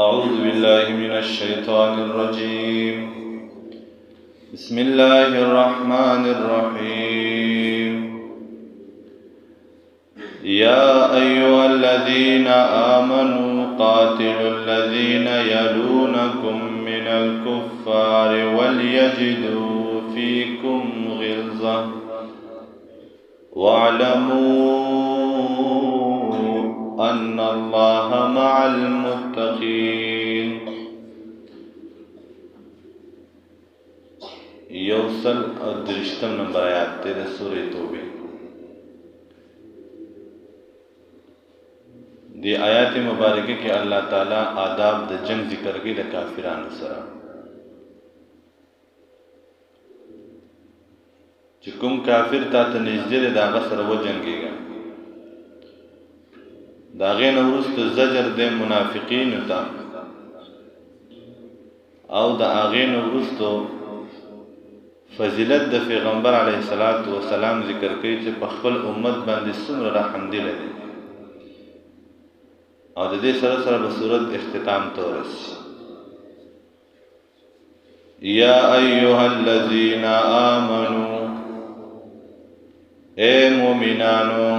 أعوذ بالله من الشيطان الرجيم. بسم الله الرحمن الرحيم. يا أيها الذين آمنوا قاتلوا الذين يلونكم من الكفار وليجدوا فيكم غلظة واعلموا أن الله مع المتقين. یوصل درشتم نمبر آیات تیرے سورة توبه. دی آیات مبارکه کې الله تعالی آداب د جنگ ذکر کوي د کافرانو سره. چې کوم کافر تا ته نږدې دی د هغه سره وجنګېږه. د هغې نه وروسته زجر دی منافقینو ته او د هغې نه وروسته فضیلت د پیغمبر علیه السلام ذکر کوي چې په خپل امت باندې څومره رحم دل دی او د دې سره سره به صورت اختتام ته ورسي. یا ایها الذین آمنوا، اے مومنانو،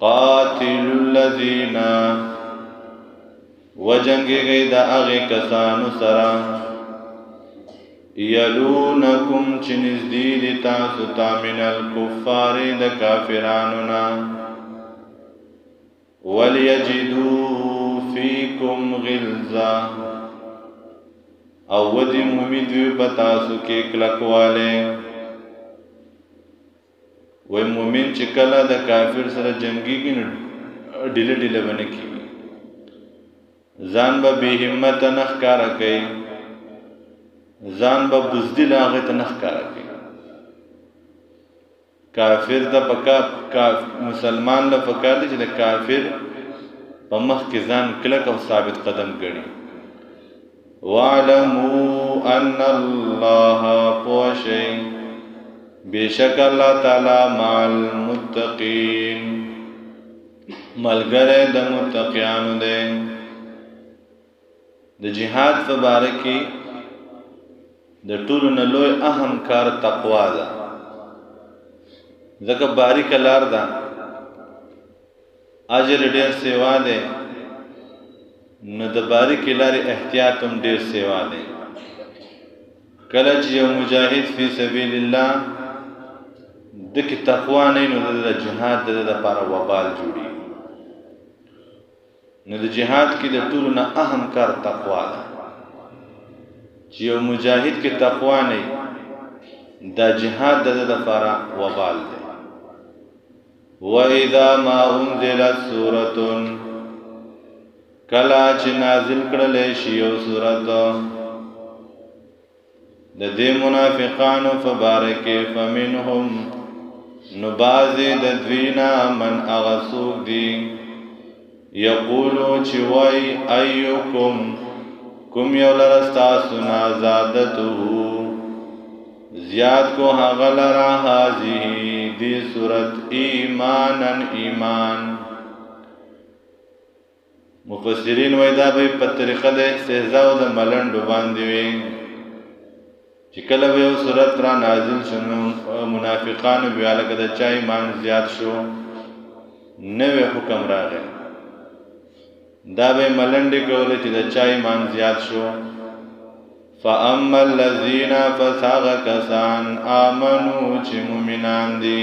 قاتلوا الذین، وجنگیږئ د هغې کسانو سره، یلونکم چې نږدې دي تاسو ته من الکفار د کافرانو نه، ولیجدوا فیکم غلظه، او ودې مومي دوی په تاسو کې کلکوالی. وی مومن چې کله د کافر سره جنګیږي نو ډیله ډیله به نه کېږي، ځان به بې همته نه ښکاره کوي، ځان به بزدل هغې ته نه ښکاره کوي. کافر ته مسلمان له پکار دی چې د کافر په مخ کې ځان کلک او ثابت قدم ګڼي. واعلموا ان الله، پوه شئ بېشک الله تعالی مع المتقین، ملګری د متقیانو دی. د جهاد په باره کې د ټولو نه لوی اهم کار تقوا ده، ځکه باریکه لار ده، اجر ډېر سیوا دی، نو د باریکې لارې احتیاط هم ډېر سیوا دی. کله چې یو مجاهد فی سبیل الله دکې تقوا نه وي نو د جهاد د لپاره وبال جوړي. نو د جهاد کې د ټولو نه اهم کار تقوا ده. چې یو مجاهد کې تقوا نه وي دا جهاد د لپاره وبال دی. وَإِذَا مَا أُنزِلَتْ سُورَةٌ، کله چې نازل کړلی شي یو سورت د دې منافقانو په باره کې، فَمِنْهُمْ، نو بعضې د دوی نه، من هغه څوک دي، یقولو چې وایي، ایوکم، کوم یو لره ستاسو نه، زادته، زیاد کو هغه لره، هذه، دی صورت، ایمانا، ایمان. مفسرین وایي دا به په طریقه د استهزا او د ملنډو باندې وي چې کله به یو صورت را نازل شو نو منافقانو بیا لکه د چا ایمان زیات شو، نوی حکم راغی، دا به ملنډې کولې چې د چا ایمان زیات شو. فاما الذین، پس هغه کسان، آمنو چې مؤمنان دي،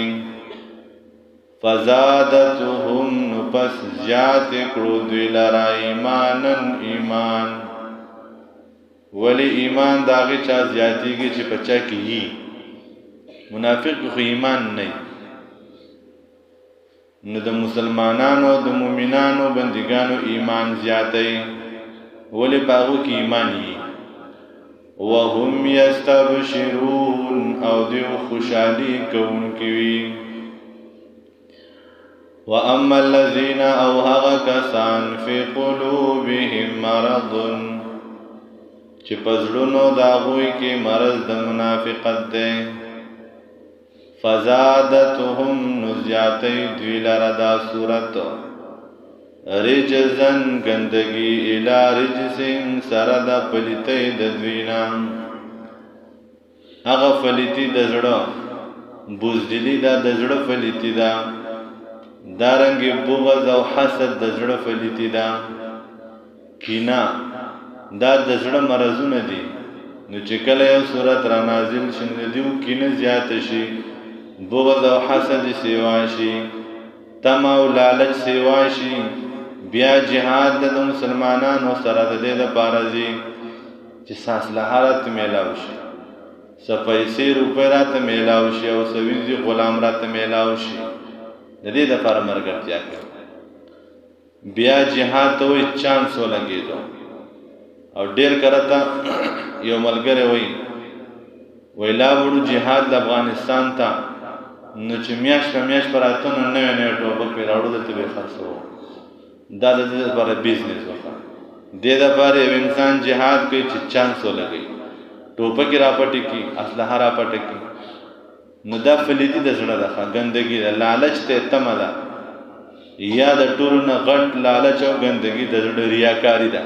فزادتهم، نو پس زیات کړو دوی لره، ایمانا، ایمان. ولی ایمان د هغې چا زیاتېږي چې په چا کې یي، منافق خو ایمان نه، نو د مسلمانانو د مؤمنانو بندګانو ایمان زیاتی، ولی په هغو کې ایمان یي. وهم یستبشرون، او دیو خوشحالي کوونکي وي. واما الذین، او هغه کسان، فی قلوبهم مرض، چې په زړونو د هغوی کې مرض د منافقت دی، فزادتهم، نو زیاتی دوی لره دا صورت، رجزن گندگی الى رجسن سره د پلیتی د دوینا هغه پلیتی د زړه بزدلی دا د زړه پلیتی دا دارنګ بغض او حسد د زړه پلیتی دا کینا دا د زړه مرزونه دي نو چې کله یو صورت را نازل شي نو دیو کینه زیات شي بغض او حسد سیوا شي طمع او لالچ سیوا شي بیا جهاد د مسلمانانو سره د دې لپاره دي چې ساسلحات میلاو شي سپیسې روپې راته میلاو شي او سوینځي غلام راته میلاو شي د دې لپاره مرګتیا کوي بیا جهاد ته وي چانس ولګېدو او ډېر کرتا یو ملګری وی لا وړو جهاد د افغانستان ته نو چې میاشت پر اتو نو نوې ټوپک پې راوړو دلته به خرڅوو دا د دې لپاره بزنس وکړه دې لپاره یو انسان جهاد کوي چې چانس ولګوي ټوپک راپټې کړي اسلحه راپټې کړي نو دا فلیدي د زړه ده ګندګي ده لالچ ته تمه ده یا د ټولو نه غټ لالچ او ګندګي د زړه ریاکاري ده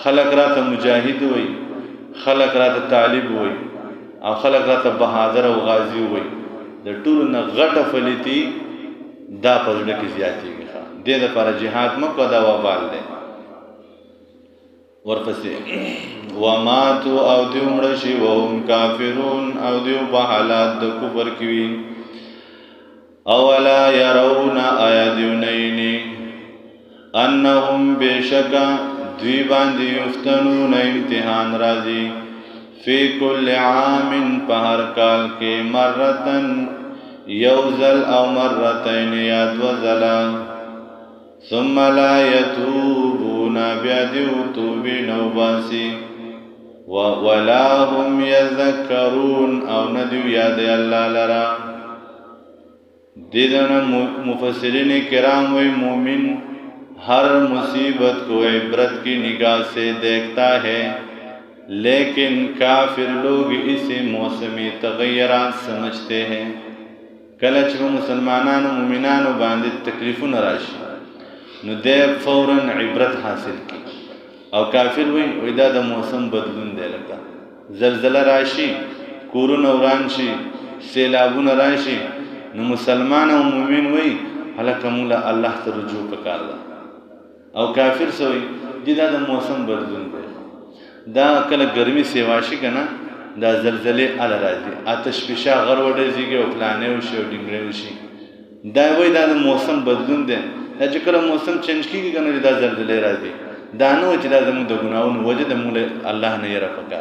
خلق راته مجاهد وي خلق راته طالب وي او خلق راته بهادر او غازی وي د ټولو نه غټه فلیدي دا په زړه کې زیاتېږي دې لپاره جهاد مکو دا وبال دی ورپسې وماتوا او دیو مړه شي وهم کافرون او دیو په حالات د کفر کې وي اولا يرون آیادیونینی انهم بشکا دوی باندې یفتنون امتحان راځي فی کل عام په هر کال کې مرتن یوزل او مرتين یا دوزلا ثم لا يتوبون بیادیو توبی نوباسی ولا هم یذکرون او ندیو یاد اللہ لرا دیدن مفسرین کرام وی مومن ہر مصیبت کو عبرت کی نگاہ سے دیکھتا ہے لیکن کافر لوگ اسے موسمی تغیرات سمجھتے ہیں کلچ و مسلمانان و مومنان و باندې تکلیفون راشي نو دې فوراً عبرت حاصل کی او کافر وی دا د موسم بدلون دی لکه زلزله راشي کورونه وران شي سیلابونه راشي نو مسلمان او مومن وی هلکه موږ الله ته رجوع پکار ده او کافر سوی دا د موسم بدلون دی دا کله ګرمي سیواشي کنه دا زلزلې ال راځي آتش فشا غر وډېږي او پلانې وشي او ډنګرې وشي دا وای دا د موسم بدلون دی چې کله موسم چینج کیږي کنه دا زلزلې راځي دا نو چې دا زموږ د ګناہوں وجه د موږ الله نه یې رفقا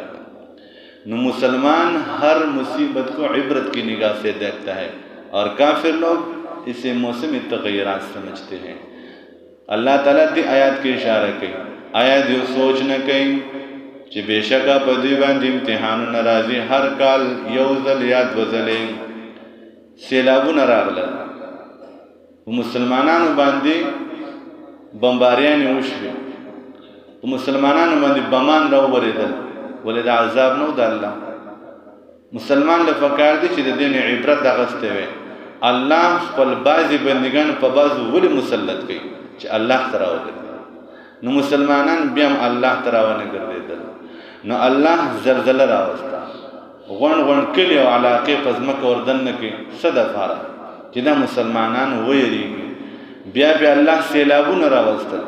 نو مسلمان ہر مصیبت کو عبرت کی نگاہ سے دیکھتا ہے اور کافر لوگ اسے موسم تغیرات سمجھتے ہیں اللہ تعالیٰ دی آیات کی اشارہ کی آیات یو سوچ نہ کہیں چې بشکا په دې باندې امتحان ناراضي هر کال یو ځل یا دو ځلې سیلابونه راغله مسلمانانو باندې بمباریان وشوي مسلمانانو باندې بمان راوړېدل ولې د عذاب نو د الله مسلمان له فکر دي چې د دین عبرت اغسته وي الله خپل بعضي بندگان په بعضو ولې مسلط کوي چې الله تراوږي نو مسلمانان بیا هم الله تراونه ګرځیدل نو الله زلزلہ راوستا غون کلی او علاقه پزمک وردن کې صدفاره چې دا مسلمانان وېریږي بیا الله سیلابونه راوستل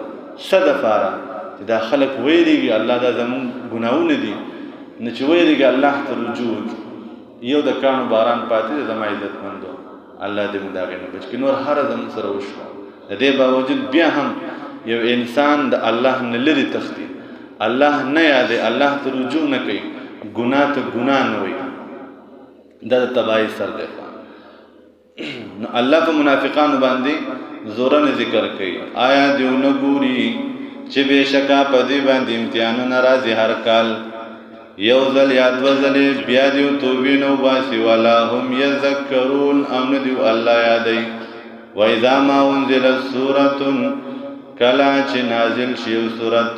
صدفاره چې دا خلک وېریږي الله دا زمون ګناونه دي نه چې وېریږي الله ته رجوع یو د کانو باران پاتې د عزت مندو الله دې موږ داغه نه بچ کې نور هر زم سره وشو دې باوجود بیا هم یو انسان د الله نه لري تختی الله نه یاد الله ته رجوع نه کوي ګناه ته ګناه نه وي دا تباہی سر دی نو الله په منافقانو باندې زورن ذکر کوي آیا دیو نه ګوري چې بشکا په دې باندې امتحان ناراضي هر کال یو ځل یا دو ځل بیا دیو توبې نو باسي ولا هم یذکرون امن دیو الله یادای و اذا ما انزلت سوره کلا چې نازل شي سورت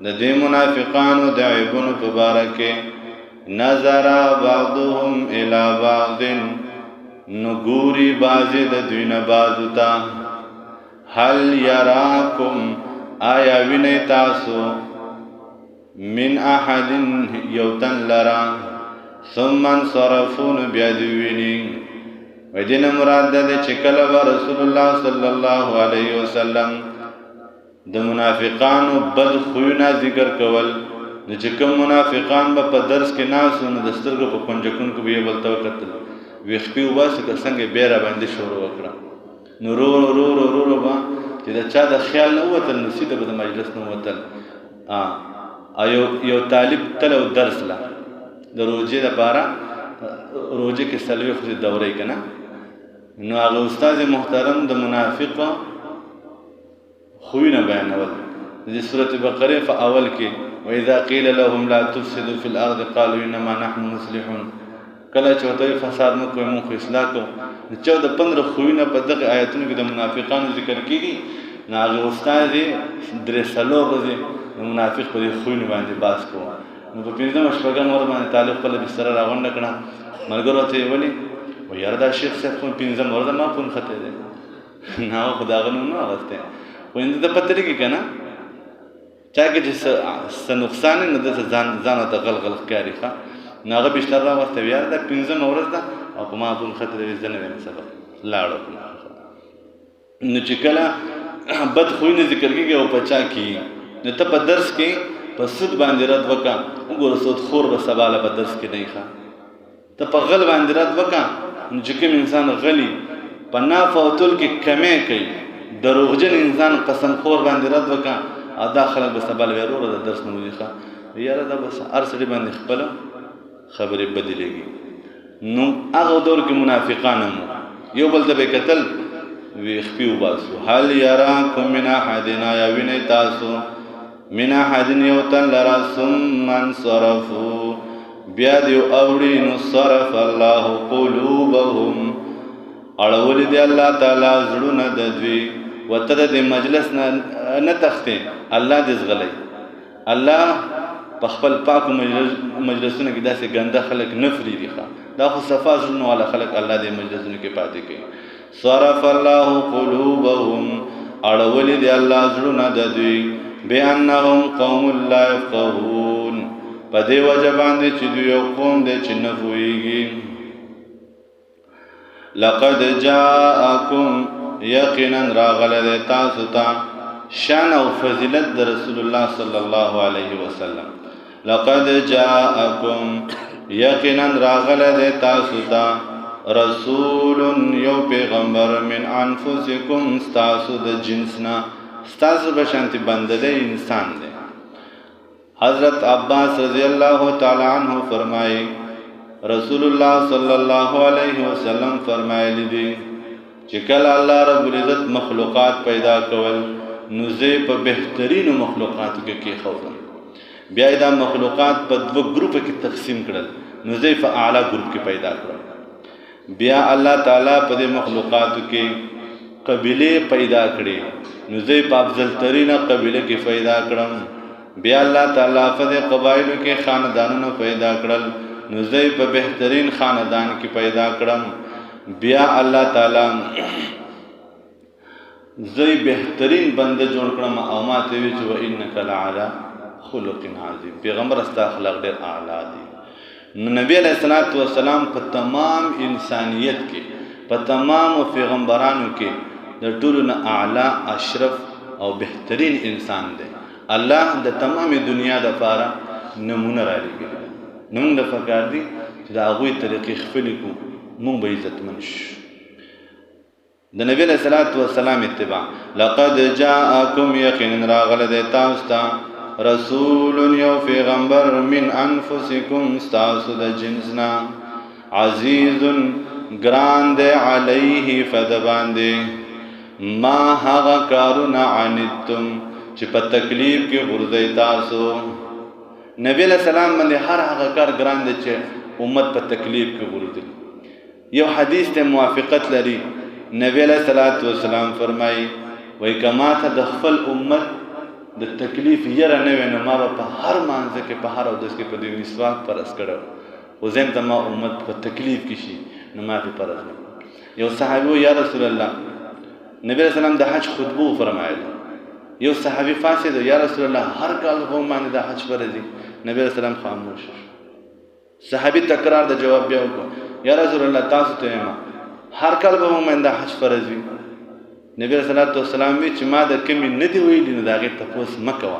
د دې منافقانو د عیبونو په باره کې نظر بعضهم الى بعض نګوري بعضې د دوی نه بعضو ته هل یراکم آیا ویني تاسو من احد یوتن لرا ثم انصرفون بیا دی ویني ودین مراد ده چې کله رسول الله صلی الله علیه وسلم د منافقانو بد خوونه ذکر کول نو چې کوم منافقان به په درس کې ناسو نو د سترګو په پنجکون کې به بلته وکتل ویخپی وباسه که څنګه بیره باندې شروع وکړه نو رو با چې دا چا د خیال نه وتل نو سیده به د مجلس نه وتل یو طالب تلو درس لا د روزې لپاره روزې کې سلوي خو دورې کنه نو هغه استاد محترم د منافق خوینه بیانول د سورۃ بقره په اول کې واذا قيل لهم لا تفسدوا في الارض قالوا انما نحن مصلحون کله چې وته فساد نو کوم خو اصلاح کو 14-15 خوینه په دغه آیتونو کې د منافقانو ذکر کیږي نو هغه استاد درې سلو ورځې منافق په دې خوینه باندې باس کو نو په پنځم شپږم ور باندې طالب په بستر راغونډ کړه ملګرو ته ویلي و یار دا شیخ صاحب په پنځم ور ما فون خطه ده نه خداغنو نه غسته وینځ د پترې کې کنه چا کې چې نقصان نه د ځان ته غلغل ښکاری ښه ناغه بشتر را واسطه یار دا پنځم ورځ ده او په ما فون خطه ده ځنه ویم سبب لاړو نو چې کله بد خوینه ذکر کیږي او پچا کی نو ته په درس کې په سود باندې رد وکا وګوره سود خور به سباله په درس کې نه ښه ته په غل باندې رد وکا چې کوم انسان غلی په نافوتل کې کمې کوي دروغجن انسان قسم خور باندې رد وکا ادا خلک به سباله ورور د درس نه ښه یاره دا بس ارسړي باندې خپل خبرې بدلېږي نو هغه دور کې منافقان مو یو بل ته به قتل وی خپیو باسو هل یراکم من احدنا یا ویني تاسو من احدن یوتن لرا ثم انصرفوا بیا دیو اوڑی نو صرف اللہ قلوبهم اڑولی دی اللہ تعالی زڑون ددوی وتد دی مجلس نتختے اللہ دی زغلی اللہ پخپل پاکو مجلسون کی دا سے گندہ خلق نفری دی خوا دا خو صفا زڑون والا خلق اللہ دی مجلسون کی پاتی کی صرف اللہ قلوبهم اڑولی دی اللہ زڑون ددوی بأنهم قوم لا يفقهون پدې وجه باندې چې دوی یو قوم دی چې نه پوهیږي لقد جاءكم یقینا راغله دی تاسو ته شان او فضیلت د رسول الله صلی الله علیه وسلم لقد جاءكم یقینا راغله دی تاسو ته رسول یو پیغمبر من انفسکم تاسو د جنسنا ستاسو بشانتی بنده ده انسان ده حضرت عباس رضی اللہ تعالی عنہ فرمائی رسول اللہ صلی اللہ علیہ وسلم فرمائی لی چکل اللہ رب العزت مخلوقات پیدا کول نوزے پا بہترین مخلوقات کی خوضا بیائی دا مخلوقات پا دو گروپ کی تقسیم کرل نوزے پا اعلی گروپ کی پیدا کرل بیا اللہ تعالی پا دے مخلوقات کی قبیلے پیدا کری نوزی پا افضل ترین قبیلے کی پیدا کرم بیا اللہ تعالیٰ فدے قبائلوں کے خاندانوں پیدا کرل نوزی پا بہترین خاندان کی پیدا کرم بیا اللہ تعالیٰ زی بہترین بند جوڑ کرم اوماتے ویچ و انکا لعلا خلق عظیم پیغمبر استا اخلاق دیر اعلیٰ دی نبی علیہ السلام پا تمام انسانیت کے پا تمام پیغمبرانوں کے در طولنا اعلی اشرف او بہترین انسان دے اللہ دا تمام دنیا دا پارا نمونه را لگی نمون دا فکار دی دا اغوی طریقی خفلی کو مون با عزت منش دا نبی علیہ السلام اتباع لقد جاءکم یقین راغل دے تاستا رسول یو پیغمبر من انفسکم ستاسو دا جنسنا عزیز گراند علیہ فدبان دے ما هغه کارونه عنتم چې په تکلیف کې ورځي تاسو نبی علیہ السلام باندې هر هغه کار ګران دي چې امت په تکلیف کې ورځي یو حدیث ته موافقت لري نبی علیہ السلام فرمایي وای کما ته د خپل امت د تکلیف یره نه وینم ما په هر مانځ کې په هر اودس کې په دې مسواک پر اس کړو او زم ته ما امت په تکلیف کې شي نو ما په پرځ یو صحابي یا رسول الله نبی علیہ السلام د حج خطبه فرمایله. یو صحابي فاسد یا رسول الله هر کال په باندې د حج فرض دي. نبی علیہ السلام خاموش شو. صحابي تکرار د جواب بیا وکړ یا رسول الله تاسو ته ما هر کال په باندې د حج فرض وي. نبی علیہ السلام وی چې ما د کمی نه دی ویلی نو دا غي تاسو مکوا.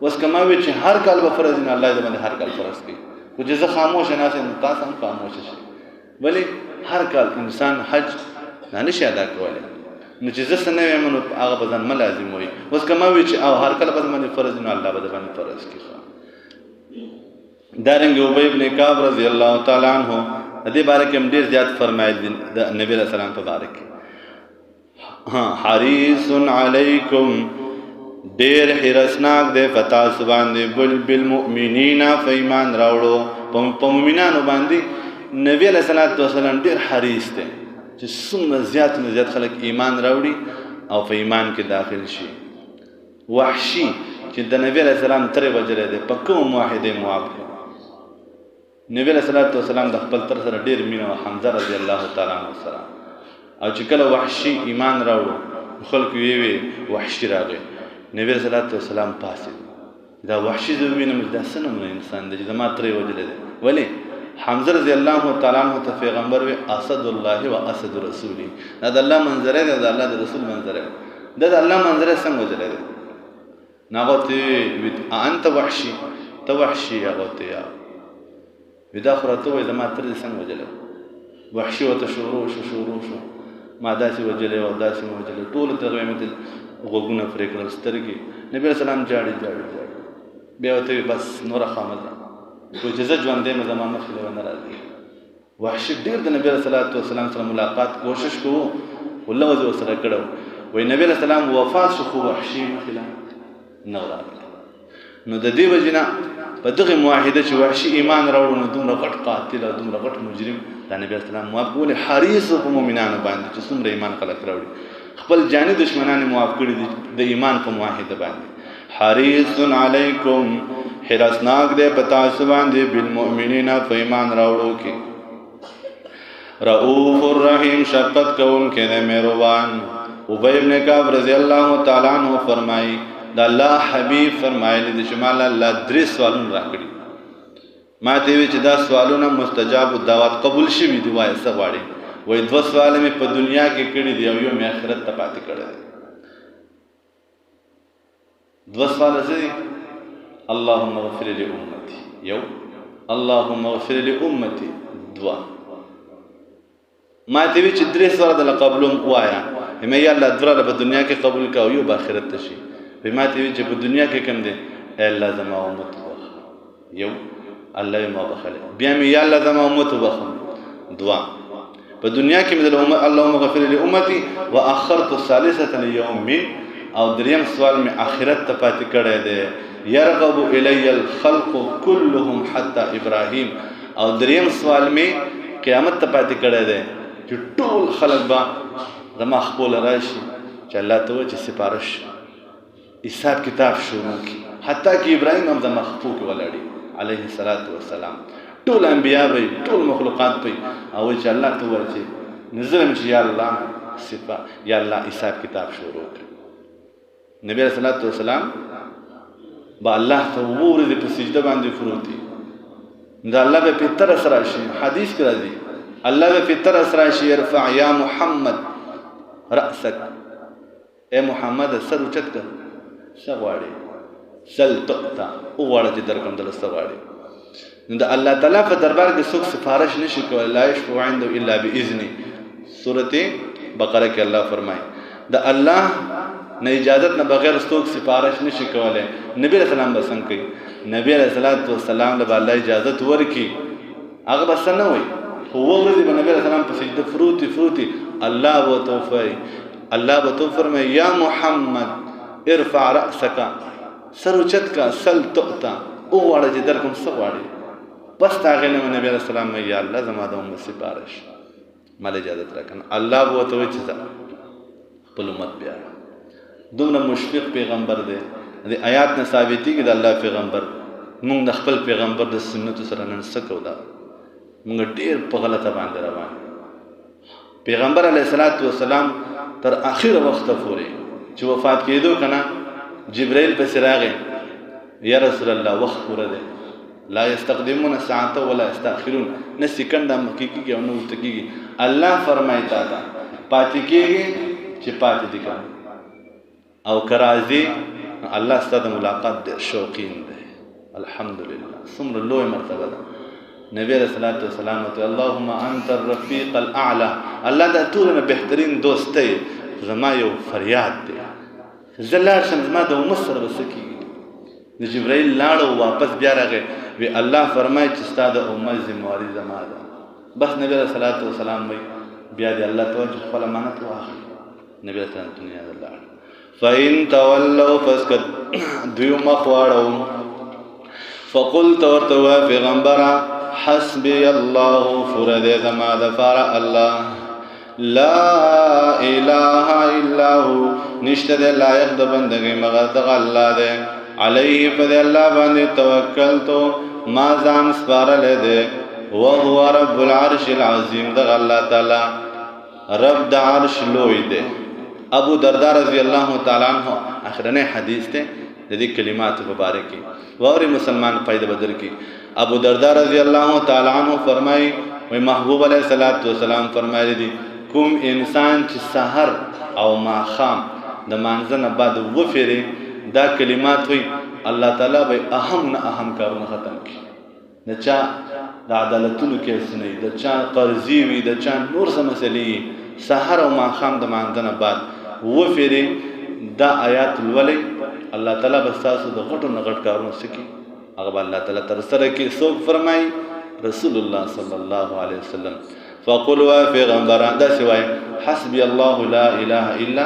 اوس کما وی چې هر کال به فرض نه الله دې باندې هر کال فرض کوي. خو چې زه خاموش نه سم تاسو هم خاموش شئ. ولی هر کال انسان حج نه نشي ادا کولای. نو چې زه څنګه وایم نو هغه به ځان لازم وي. اوس کما وی چې او هر کال به باندې فرض نه الله به باندې فرض کوي. دارنګ ابی ابن کعب رضی الله تعالی عنہ دې باره کې هم ډیر زیات فرمایل د نبی علیہ السلام په باره کې. حریص علیکم ډیر حرسناک دی فتاسو باندې بالمؤمنین فایمان راوړو په مؤمنانو باندې نبی علیہ السلام ډیر حریص دی چې څومره زیات نه زیات خلک ایمان راوړي او په ایمان کې داخل شي. وحشي چې د نبی علیہ السلام ترې وجلې دی په کوم موحده معاف نبی علیہ السلام د خپل تر سره ډیر مینه حمزه رضی الله تعالی عنہ سره او چې کله وحشي ایمان راوړو خلک وی وحشي راغی. نبی علیہ السلام پاسې دا وحشي زه وینم دا څنګه انسان دی چې زما ترې وجلې دی. ولې حمزه رضی الله تعالی عنہ ته پیغمبر وی اسد الله و اسد رسولی. دا د الله منظره ده، د الله د رسول منظره ده. د الله منظره څنګه وجلې ده؟ ناغته انت وحشي ته وحشي هغه ته یا ودا خرته وې زما ترې څنګه وجلې. وحشي وته شروع شو ما داسې وجلې او داسې وجلې ټول ته غوېمت غوګونه پرې کړل سترګې. نبی علیہ السلام جاړي بیا وته بس نور خامده کوئی جزا ژوندې نو زما مخې له نه راځي. وحشي ډېر د نبی علیہ السلام سره ملاقات کوشش کوو والله وځو سره کړو. وای نبی علیہ السلام وفات شو خو وحشي مخې له نه راغلی. نو د دې وجنه په دغه معاهده چې وحشي ایمان راوړو نو دومره غټ قاتل او دومره غټ مجرم د نبی علیہ السلام معاف کول حریص په مؤمنانو باندې چې څومره ایمان خلک راوړي خپل جاني دشمنان معاف کړي دي د ایمان په معاهده باندې. حریص علیکم حرسناک دے پتاسو باندې بالمؤمنین په ایمان راوړو کې. رؤوف الرحیم شفقت کوونکی دی مهربان. ابی ابن کعب رضی الله تعالی عنہ فرمایي دا الله حبیب فرمایلی د شمال الله درې سوالونه راکړي. ما ته وی چې دا سوالونه مستجاب الدعوات قبول شوي دي وایي څه غواړي. وایي دوه سوال مې په دنیا کې کړي دي او یو مې آخرت ته پاتې کړی دی. دوه سوال څه دي؟ اللهم اغفر لأمتي یو اللهم اغفر لأمتي دوا. ما ته وی چې درې سوال د قبولم وایا مې یا الله دره په دنیا کې قبول کا او یو په آخرت ته شي. په ما ته وی چې په دنیا کې کم دي الله زما امت وبخ یو الله ما بخله بیا مې یا الله زما امت وبخ دوا. په دنیا کې مې اللهم اغفر لأمتي واخرت الثالثه ليوم او دریم سوال مې آخرت ته پاتې کړی دی. يرغب الی الخلق كلهم حتى ابراهيم او دریم سوال مې قیامت ته پاتې کړی دی چې ټول خلک به زما خپل راشي چې الله ته وایي چې سپارش حساب کتاب شروع کی حتی کې ابراهیم هم زما خپل کې ولاړی علیه الصلاۃ والسلام. ټول انبیا وي ټول مخلوقات وي او چې الله ته وایي چې نظر چې یا الله صفا یا الله حساب کتاب شروع کړ. نبی علیہ الصلوۃ والسلام با الله ته ورته په سجده باندې فروتي دا الله به پتر اسرا شي. حدیث کې راځي الله به پتر اسرا شي يرفع یا محمد راسك اے محمد سر اوچت کر سغواړي سل تقطع او وړه چې درکم دل سغواړي. نو دا الله تعالی په دربار کې څوک سفارش نشي کولای. لا يشفع عنده الا باذنه. سورته بقره کې الله فرمایي دا الله نه اجازت نه بغیر څوک سفارش نشي کولای. نبی رسول الله بسنګ کوي. نبی رسول الله له الله اجازت ورکی هغه بس نه وای هو ورته نبی رسول الله په سجده فروتي الله و توفي الله و تو فرمای یا محمد ارفع راسك سر اوچت کا سل تؤتا او وړه چې در کوم څه غواړي بس هغه نه نبی رسول الله یا الله زما د امت سفارش مال اجازت راکنه. الله و تو چې خپل امت بیا دومره مشفق پیغمبر دی. د آیات نه ثابتي کې د الله پیغمبر موږ د خپل پیغمبر د سنت سره نن سکو دا موږ ډیر په غلطه باندې روان. پیغمبر علیه الصلاۃ والسلام تر اخر وخت پورې چې وفات کېدو کنه جبرائیل پسې راغی یا رسول الله وخت پوره دی لا یستقدمون الساعه ولا یستاخرون نه سکند مکیږي او نه وتکیږي الله فرمایي تا پاتې کېږي چې پاتې دي او کرازي الله ستاسو ملاقات د شوقین دی الحمدلله ثم لوی مرتبه ده نبی رسول الله صلی الله علیه اللهم انت الرفیق الاعلى الله دا ټول بهترین دوست دی زما یو فریاد دی زلار شم زما د مصر وسکی د جبرائیل لاړو واپس بیا راغی وی الله فرمایي چې ستاسو د امت ذمہواری زما ده بس نبی رسول الله صلی الله علیه وسلم بیا دی الله توجه خپل امانت واخلي نبی رسول الله دنیا الله فإن تولوا فسكت دیو مخواړو فقلت ورتوا پیغمبره حسبي الله فرد زما دفار الله لا اله الا هو نشته د لایق د بندګۍ مگر د الله دی علیه فد الله باندې توکلت ما ځان سپارل دی وهو رب العرش العظیم د الله تعالی رب د عرش لوی دی ابو درداء رضی الله تعالی عنہ اخرنه حدیث ته د دې کلمات مبارکي ووري مسلمان فائدہ بدر کی ابو درداء رضی الله تعالی عنہ فرمای وی محبوب علیہ الصلوۃ والسلام فرمایلی دي کوم انسان چې سحر او ماخام د مانځنه بعد وفره دا کلمات وی الله تعالی به اهم کارونه ختم کی د چا د عدالتونو کې سنې د چا قرضی وی د چا نور څه مسلې سحر او ماخام د مانځنه بعد وفره دا آیات الولی الله تعالی بس تاسو د غټو نغټ کارونه سکی هغه الله تعالی تر سره کې څوک فرمای رسول الله صلی الله علیه وسلم فقلوا پیغمبران دا سوای حسبی الله لا اله الا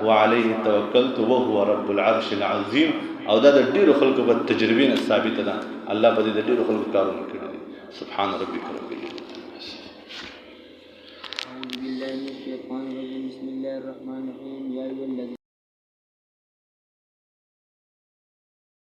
وعليه توکلت وهو رب العرش العظیم او دا د ډیرو خلکو په تجربې نه ثابت ده الله په دې د ډیرو خلکو کارونه کړی سبحان ربک رب العزة أعوذ بالله من الشيطان الرجيم بسم الله الرحمن الرحيم